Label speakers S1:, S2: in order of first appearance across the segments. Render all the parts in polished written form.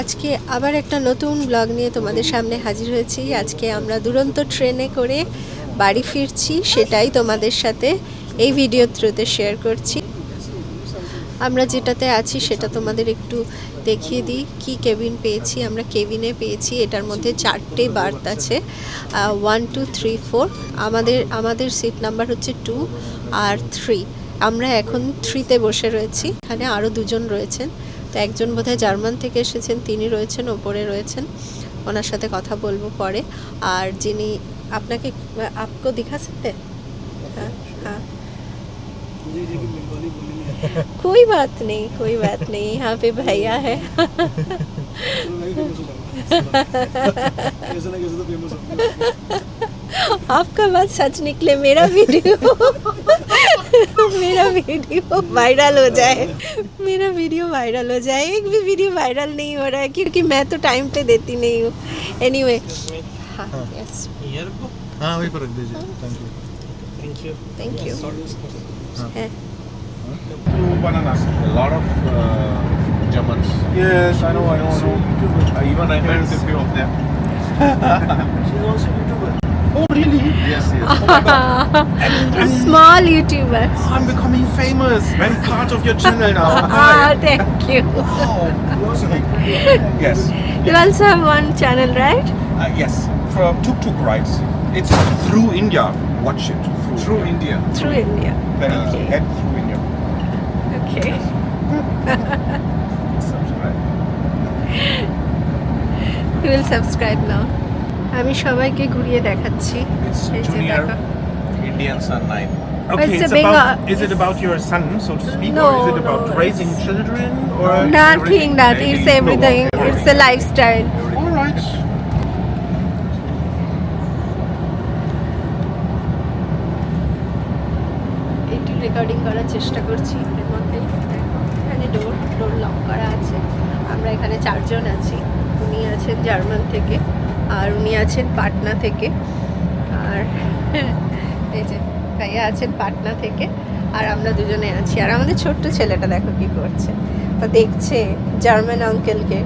S1: আজকে আবার একটা নতুন ব্লগ নিয়ে তোমাদের সামনে হাজির হয়েছি। আজকে আমরা দুরন্ত ট্রেনে করে বাড়ি ফিরছি, সেটাই তোমাদের সাথে এই ভিডিও থ্রুতে শেয়ার করছি। আমরা যেটাতে আছি সেটা তোমাদের একটু দেখিয়ে দিই। কি কেবিন পেয়েছি আমরা? কেবিনে পেয়েছি, এটার মধ্যে 4টে বার্থ আছে, 1 2 3 4। আমাদের সিট নাম্বার হচ্ছে 2 আর 3। আমরা এখন 3তে বসে রয়েছি। এখানে আরও দুজন রয়েছেন, তো একজন বোধহয় জার্মান থেকে এসেছেন, তিনি রয়েছেন ওপরে রয়েছেন, ওনার সাথে কথা বলবো পরে। আর যিনি আপনাকে আপকো দিখা सकते हैं? हाँ हाँ, कोई बात नहीं, यहाँ पे भैया है। आपका बात सच निकले, मेरा वीडियो वायरल हो जाए, एक भी वीडियो वायरल नहीं हो रहा है क्योंकि मैं तो टाइम पे देती नहीं हूँ। एनीवे, हाँ यस,
S2: हाँ वहीं पर रख दीजिए।
S1: Thank you. है
S3: Two bananas.
S2: A lot of Germans.
S3: Yes, I know.
S2: Even I met a few of them.
S3: She's also YouTuber. Oh really?
S2: Yes.
S1: small YouTuber.
S3: I'm becoming famous. I'm part of your channel now.
S1: Thank you.
S3: Wow. You also make Yes.
S1: You also have one channel, right?
S3: Yes. From Tuk Rides. It's through India. Watch it. Through India.
S1: Through India.
S3: Very easy.
S1: Okay.
S3: Head through India.
S1: Okay.
S3: Subscribe.
S1: You will subscribe now. আমি সবাইকে ঘুরিয়ে দেখাচ্ছি।
S3: It's
S1: এই যে
S3: Junior.
S1: দেখো।
S2: Indians are 9.
S3: Okay,
S1: It's a
S3: it's
S1: big,
S3: about. Is it about your son, so to speak,
S1: No,
S3: or is it about
S1: no,
S3: raising children, or
S1: Nothing, that
S3: Maybe.
S1: it's everything.
S3: No, okay.
S1: It's a lifestyle.
S3: All right.
S1: একটু recording করার চেষ্টা করছি এর মধ্যে। এখানে door lock করা আছে। আমরা এখানে 4 জন আছি। উনি আছেন জার্মান থেকে, আর উনি আছেন পাটনা থেকে, আর এই যে ভাইয়া আছেন পাটনা থেকে, আর আমরা দুজনে আছি। আর আমাদের ছোট্ট ছেলেটা দেখো কি করছে, তা দেখছে জার্মান আঙ্কেলকে।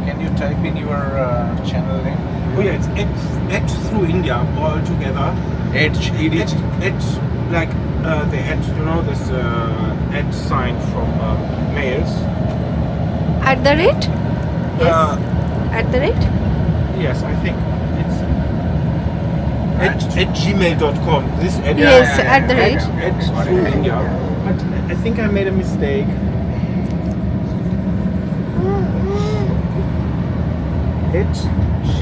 S2: Can you type in your channel name?
S3: Oh yeah, it's X through India all together.
S2: Edge.
S3: It's like the Ed, you know, this Ed sign from mails.
S1: At the rate? Yes. At the rate?
S3: Yes, I think it's at gmail.com. This Ed,
S1: Yes, at the rate.
S3: Ed through India. But I think I made a mistake. It's G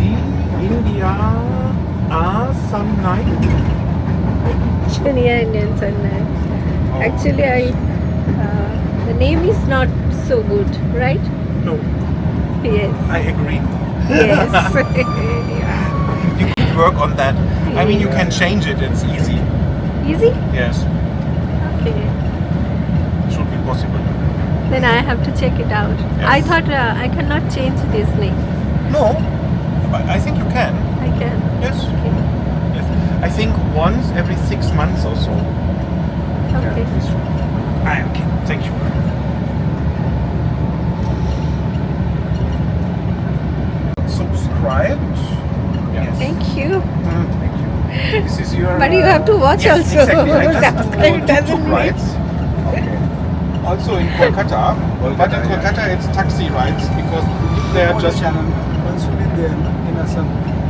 S3: India some night.
S1: Junior Indian Sunlight.
S3: Oh.
S1: Actually, the name is not so good, right?
S3: No,
S1: Yes.
S3: I agree.
S1: Yes. Yeah.
S3: You could work on that. I mean, you can change it. It's easy.
S1: Easy?
S3: Yes,
S1: Okay.
S3: should be possible.
S1: Then I have to check it out.
S3: Yes.
S1: I thought I cannot change this name.
S3: No, but I think you can.
S1: I can.
S3: Yes.
S1: Okay.
S3: Yes. I think once every 6 months or so.
S1: Okay.
S3: Okay. Thank you. Subscribed.
S2: Yes.
S1: Thank you.
S2: Thank you. This is your.
S1: But you have to watch
S3: Yes,
S1: also.
S3: exactly. I just
S1: Subscribe
S3: took
S1: doesn't mean.
S3: rides.
S2: Okay.
S3: Also in Kolkata, but in Kolkata it's taxi rides because they're just.
S4: channel. Once you've been there in Assam,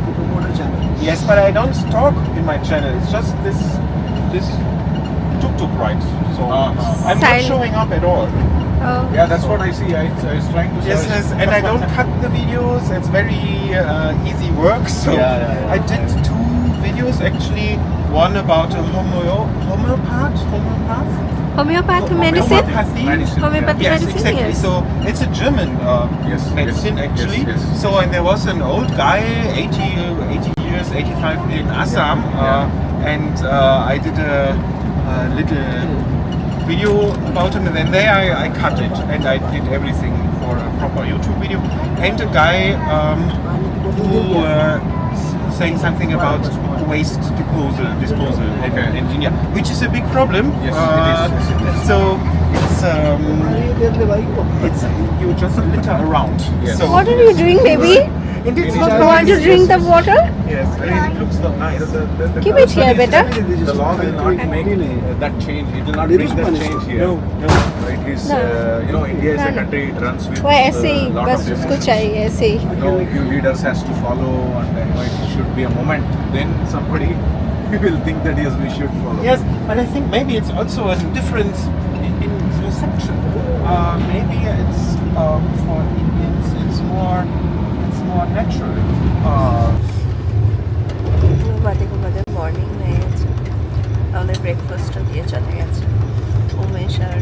S4: you promote a channel.
S3: Yes, but I don't talk in my channel. It's just this tuk rides. So I'm not
S1: Silent.
S3: showing up at all.
S1: Oh.
S2: Yeah, that's what I see. I was trying to.
S3: Yes,
S2: search.
S3: yes, and I don't cut the videos. It's very easy work. So
S2: Yeah.
S3: I did 2 videos actually. One about a homeopath.
S1: Homeopathy medicine?
S3: Homeopathy.
S1: Homeopathy
S3: Yes,
S1: medicine?
S3: exactly.
S1: Yes.
S3: So it's a German
S2: Yes,
S3: medicine
S2: yes,
S3: actually.
S2: yes, yes.
S3: So and there was an old guy, 80 years, 85 in Assam, and I did a little video about him, and then there I cut it and I did everything for a proper YouTube video. And a guy who saying something about waste disposal
S2: Okay.
S3: in India, which is a big problem.
S2: Yes, it is. Yes, it is.
S3: So it's you just litter around.
S2: Yes.
S3: So
S1: What are you doing, baby?
S3: Indeed,
S1: You want to drink the water?
S3: Yes, I mean, it looks so nice.
S1: Keep it here, beta.
S2: The law will not make that change. It will not
S4: There
S2: bring
S4: is
S2: that
S4: punishment.
S2: change here.
S3: No.
S2: Right?
S1: No.
S2: You know, India is a country. It runs with
S1: वो ऐसे ही
S2: lot
S1: बस
S2: of
S1: उसको
S2: emotions.
S1: चाहिए ऐसे ही
S2: You know, few leaders has to follow, and then it should be a moment. Then somebody will think that yes, we should follow.
S3: Yes, but I think maybe it's also a difference in reception. Maybe it's for Indians, it's more natural.
S1: বাদে morning হয়ে গেছে, আমাদের ব্রেকফাস্টও দিয়ে চলে গেছে। উমেশ আর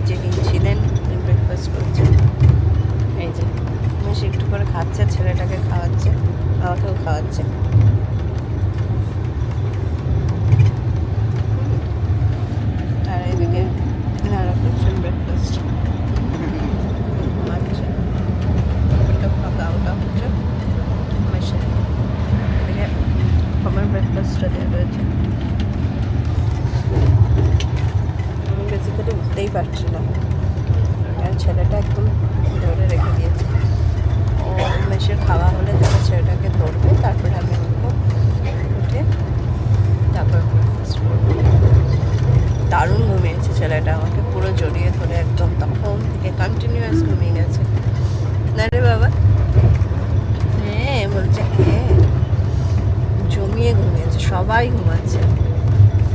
S1: যিনি ছিলেন breakfast করছে, এই যে উমেশ একটু করে খাচ্ছে, ছেলেটাকে খাওয়াচ্ছে, আমাকেও খাওয়াচ্ছে। আর এদিকে এনারা করছেন ব্রেকফাস্ট, ঘুমাচ্ছে, একটা ফাঁকা ওটা হচ্ছে উমেশের। এদিকে আমার ব্রেকফাস্টটা দেওয়া রয়েছে। আমি বেসিক্যালি উঠতেই পারছি না, আর ছেলেটা একদম ধরে রেখে দিয়েছে। ও উমেশের খাওয়া হলে তারপর ছেলেটাকে ধরবে, তারপরে আমি উঠবো, উঠে তারপর ব্রেকফাস্ট করবো। দারুণ ঘুমিয়েছে ছেলেটা, আমাকে পুরো জড়িয়ে ধরে একদম তখন থেকে কন্টিনিউয়াস ঘুমিয়ে গেছে। না রে বাবা? হ্যাঁ বলছে, হ্যাঁ জমিয়ে ঘুমিয়েছে, সবাই ঘুমাচ্ছে,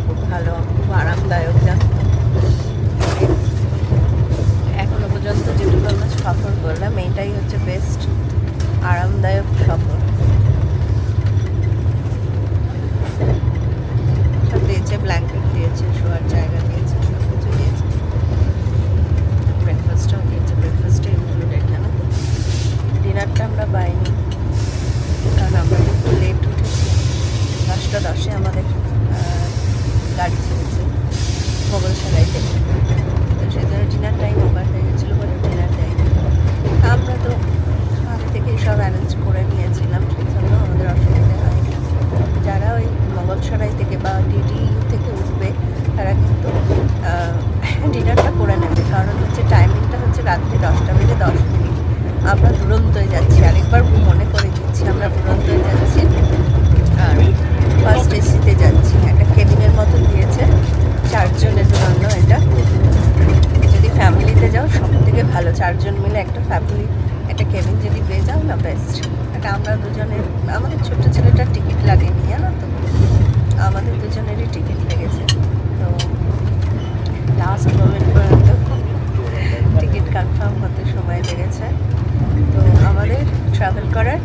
S1: খুব ভালো, খুব আরামদায়ক। জানো এখনো পর্যন্ত যেটুকু আমরা সফর করলাম, এইটাই হচ্ছে বেস্ট আরামদায়ক সফর। সব দিয়েছে, ব্ল্যাঙ্কেট দিয়েছে, শোয়ার জায়গা দিয়েছে, সব কিছু দিয়েছে। ব্রেকফাস্টটাও দিয়েছে, ব্রেকফাস্টে ইনক্লুডেড। জানো তো ডিনারটা আমরা পাইনি, কারণ আমরা একটু লেট উঠেছি। 10:10 আমাদের গাড়ি ছেড়েছে মোগলসরাই থেকে, তো সেই জন্য ডিনার টাইম ওভার হয়ে গেছিলো বলে ডিনার টাইম আমরা তো আগে থেকেই সব অ্যারেঞ্জ করে নিয়েছিলাম, সেই জন্য আমাদের অসুবিধা হয়নি। যারা ওই মোগলসরাই থেকে বা ডিডিইউ থেকে উঠবে তারা কিন্তু ডিনারটা করে নেবে, কারণ হচ্ছে টাইমিংটা হচ্ছে রাত্রি 10:10। আমরা দুরন্তই যাচ্ছি, আরেকবার মনে করে দিচ্ছি, আমরা দুরন্তই যাচ্ছি আর ফার্স্ট এসিতে যাচ্ছি। একটা কেবিনের মতন দিয়েছে, 4 জনের জন্য এটা। যদি ফ্যামিলিতে যাও সব থেকে ভালো, 4 জন মিলে একটা ফ্যামিলি একটা কেবিন যদি পেয়ে যাও না, বেস্ট। এটা আমরা দুজনের, আমাদের ছোট্ট ছেলেটার টিকিট লাগেনি জানো তো, আমাদের দুজনেরই টিকিট লেগেছে। তো লাস্ট মোমেন্ট পর্যন্ত টিকিট কনফার্ম হতে সময় লেগেছে। তো আমাদের ট্রাভেল করার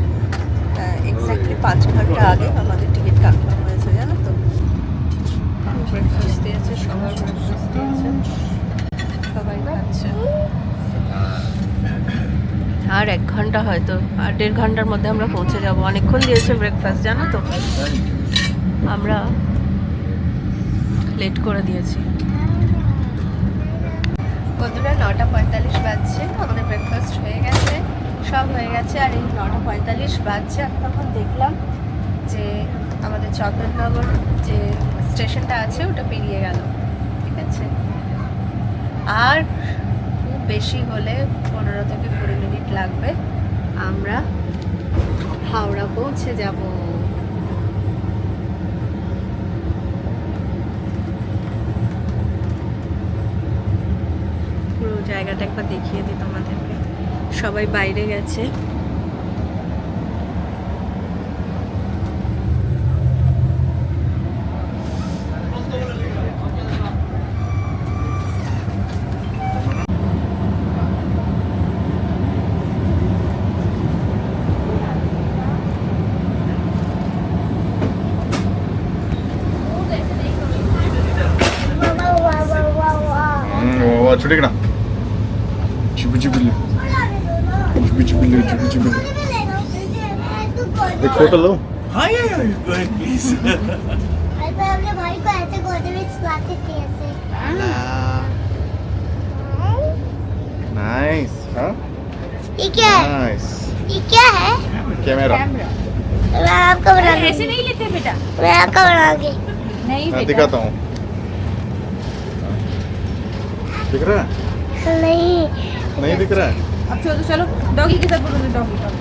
S1: এক্স্যাক্টলি 5 ঘন্টা আগে আমাদের টিকিট কনফার্ম হয়েছে জানো তো। ব্রেকফাস্ট দিয়েছে, সবার ব্রেকফাস্ট দিয়েছে, সবাই খাচ্ছে। আর 1 ঘন্টা হয়তো, আর 1.5 ঘন্টার মধ্যে আমরা পৌঁছে যাব। অনেকক্ষণ দিয়েছে ব্রেকফাস্ট জানো তো, আমরা লেট করে দিয়েছি। বন্ধুরা 9:45 বাজছে, আমাদের ব্রেকফাস্ট হয়ে গেছে, সব হয়ে গেছে। আর এই 9:45 বাজছে, আমি তখন দেখলাম যে আমাদের চন্দননগর যে স্টেশনটা আছে ওটা পেরিয়ে গেল, ঠিক আছে। আর খুব বেশি হলে 15 থেকে 20 মিনিট লাগবে, আমরা হাওড়া পৌঁছে যাব। পুরো জায়গাটা একবার দেখিয়ে দিই তোমাদেরকে। সবাই বাইরে গেছে,
S5: 와 저리가라 주부주불루 주부주불루 주부주불루 एक photo low
S3: Hi, go ahead, please.
S6: अपने भाई को ऐसे गोद में सुलाते थे ऐसे।
S5: नाइस हाँ
S6: ये क्या है?
S5: नाइस
S6: ये क्या है?
S5: कैमरा
S6: मैं आपको बना
S7: ऐसे नहीं लेते बेटा,
S6: मैं आपको बनाऊंगी।
S7: नहीं
S5: मैं
S7: बेटा।
S5: दिखाता हूँ दिख रहा है?
S6: नहीं
S5: नहीं दिख रहा है?
S7: अब चलो चलो डॉगी के साथ बोलो डॉगी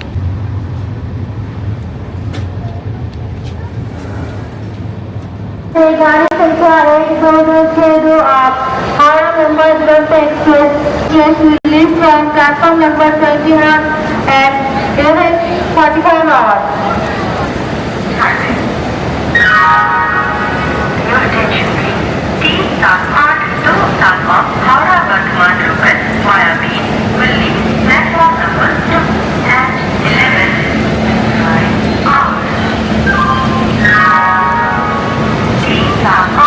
S6: गाड़ी संख्या 12262 Howrah Mumbai Durante Express. Yes, we leave from platform number 21 at